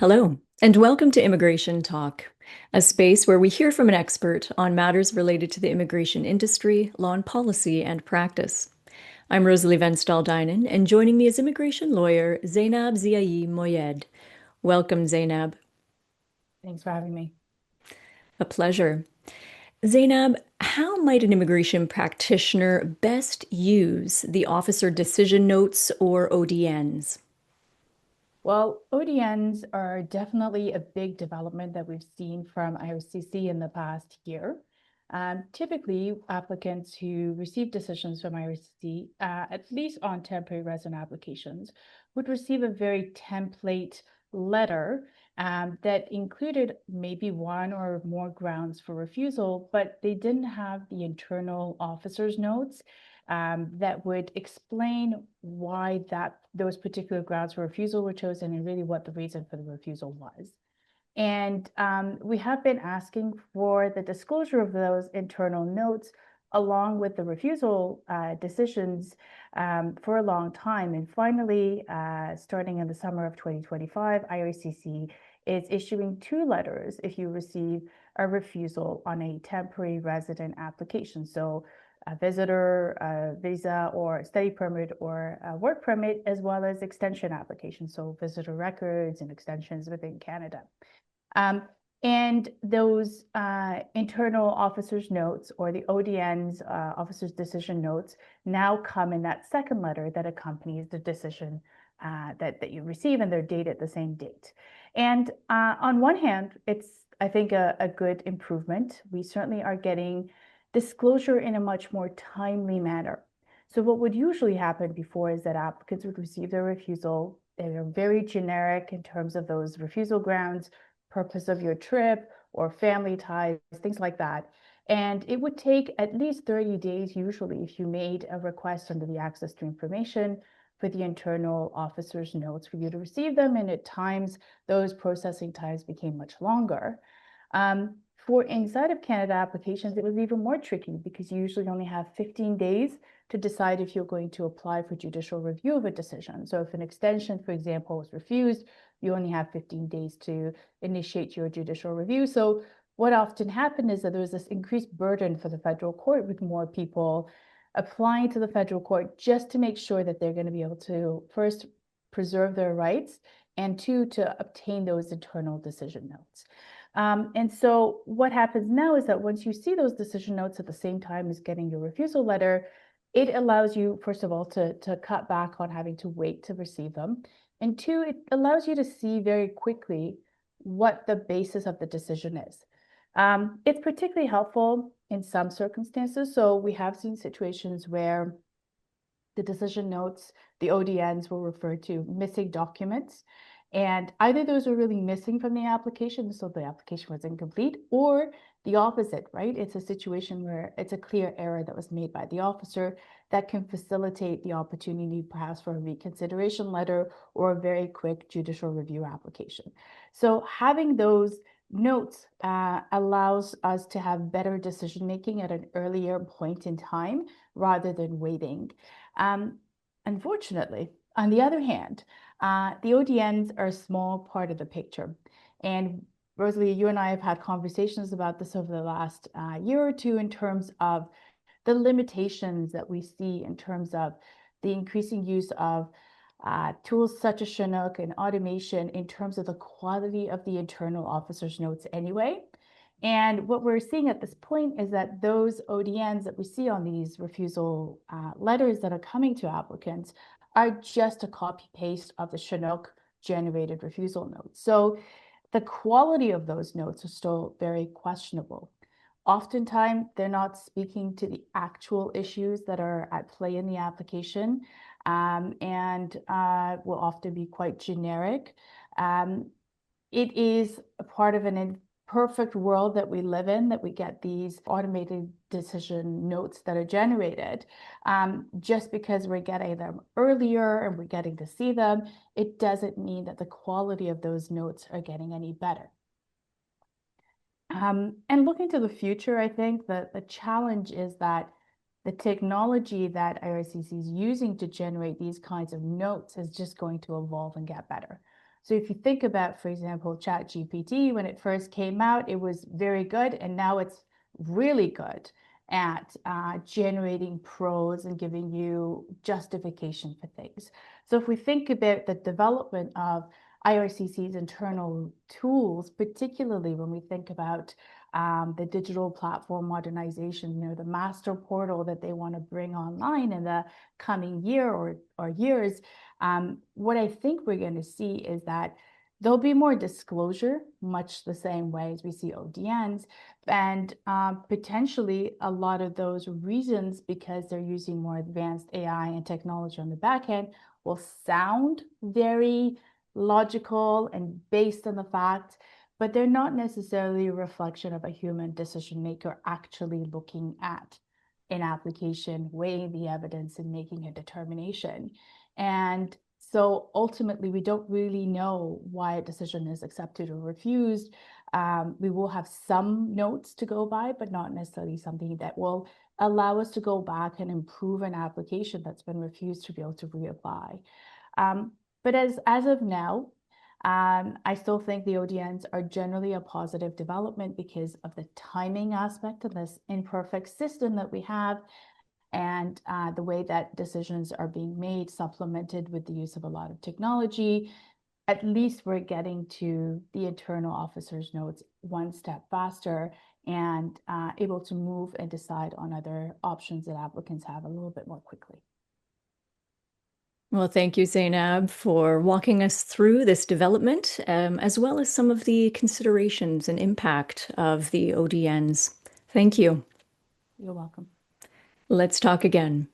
Hello, and welcome to Immigration Talk, a space where we hear from an expert on matters related to the immigration industry, law and policy, and practice. I'm Rosalie Venstall-Dynan, and joining me is immigration lawyer Zeynab Ziaie Moayyed. Welcome, Zeynab. Thanks for having me. A pleasure. Zeynab, how might an immigration practitioner best use the officer decision notes or ODNs? Well, ODNs are definitely a big development that we've seen from IRCC in the past year. Typically, applicants who receive decisions from IRCC, at least on temporary resident applications, would receive a very template letter that included maybe one or more grounds for refusal, but they didn't have the internal officer's notes that would explain why those particular grounds for refusal were chosen and really what the reason for the refusal was. And we have been asking for the disclosure of those internal notes along with the refusal decisions for a long time. And finally, starting in the summer of 2025, IRCC is issuing two letters if you receive a refusal on a temporary resident application. So a visitor, a visa, or study permit, or a work permit, as well as extension applications, so visitor records and extensions within Canada. Um, and those internal officer's notes, or the ODN's officer's decision notes, now come in that second letter that accompanies the decision that you receive, and they're dated the same date. And on one hand, it's, I think, a good improvement. We certainly are getting disclosure in a much more timely manner. So what would usually happen before is that applicants would receive their refusal. They are very generic in terms of those refusal grounds, purpose of your trip, or family ties, things like that. And it would take at least 30 days, usually, if you made a request under the access to information for the internal officer's notes for you to receive them. And at times, those processing times became much longer. For inside of Canada applications, it was even more tricky because you usually only have 15 days to decide if you're going to apply for judicial review of a decision. So if an extension, for example, was refused, you only have 15 days to initiate your judicial review. So what often happened is that there was this increased burden for the federal court, with more people applying to the federal court just to make sure that they're going to be able to, first, preserve their rights, and two, to obtain those internal decision notes. And so what happens now is that once you see those decision notes at the same time as getting your refusal letter, it allows you, first of all, to cut back on having to wait to receive them. And two, it allows you to see very quickly what the basis of the decision is. It's particularly helpful in some circumstances. So we have seen situations where the decision notes, the ODNs, will refer to missing documents. And either those were really missing from the application, so the application was incomplete, or the opposite, right? It's a situation where it's a clear error that was made by the officer that can facilitate the opportunity perhaps for a reconsideration letter or a very quick judicial review application. So having those notes allows us to have better decision making at an earlier point in time rather than waiting. Unfortunately, on the other hand, the ODNs are a small part of the picture. And Rosalie, you and I have had conversations about this over the last year or two in terms of the limitations that we see in terms of the increasing use of tools such as Chinook and automation in terms of the quality of the internal officer's notes anyway. And what we're seeing at this point is that those ODNs that we see on these refusal letters that are coming to applicants are just a copy paste of the Chinook generated refusal notes. So the quality of those notes are still very questionable. Oftentimes, they're not speaking to the actual issues that are at play in the application, and will often be quite generic. It is a part of an imperfect world that we live in, that we get these automated decision notes that are generated. Just because we're getting them earlier and we're getting to see them, it doesn't mean that the quality of those notes are getting any better. And looking to the future, I think that the challenge is that the technology that IRCC is using to generate these kinds of notes is just going to evolve and get better. So if you think about, for example, ChatGPT, when it first came out, it was very good, and now it's really good at generating prose and giving you justification for things. So if we think about the development of IRCC's internal tools, particularly when we think about the digital platform modernization, the master portal that they want to bring online in the coming year or years, what I think we're going to see is that there'll be more disclosure, much the same way as we see ODNs, and potentially a lot of those reasons, because they're using more advanced AI and technology on the back end, will sound very logical and based on the facts, but they're not necessarily a reflection of a human decision maker actually looking at an application, weighing the evidence, and making a determination. And so ultimately, we don't really know why a decision is accepted or refused. We will have some notes to go by, but not necessarily something that will allow us to go back and improve an application that's been refused to be able to reapply. But as of now, I still think the ODNs are generally a positive development because of the timing aspect of this imperfect system that we have, and the way that decisions are being made, supplemented with the use of a lot of technology. At least we're getting to the internal officers' notes one step faster and able to move and decide on other options that applicants have a little bit more quickly. Well, thank you, Zeynab, for walking us through this development, as well as some of the considerations and impact of the ODNs. Thank you. You're welcome. Let's talk again.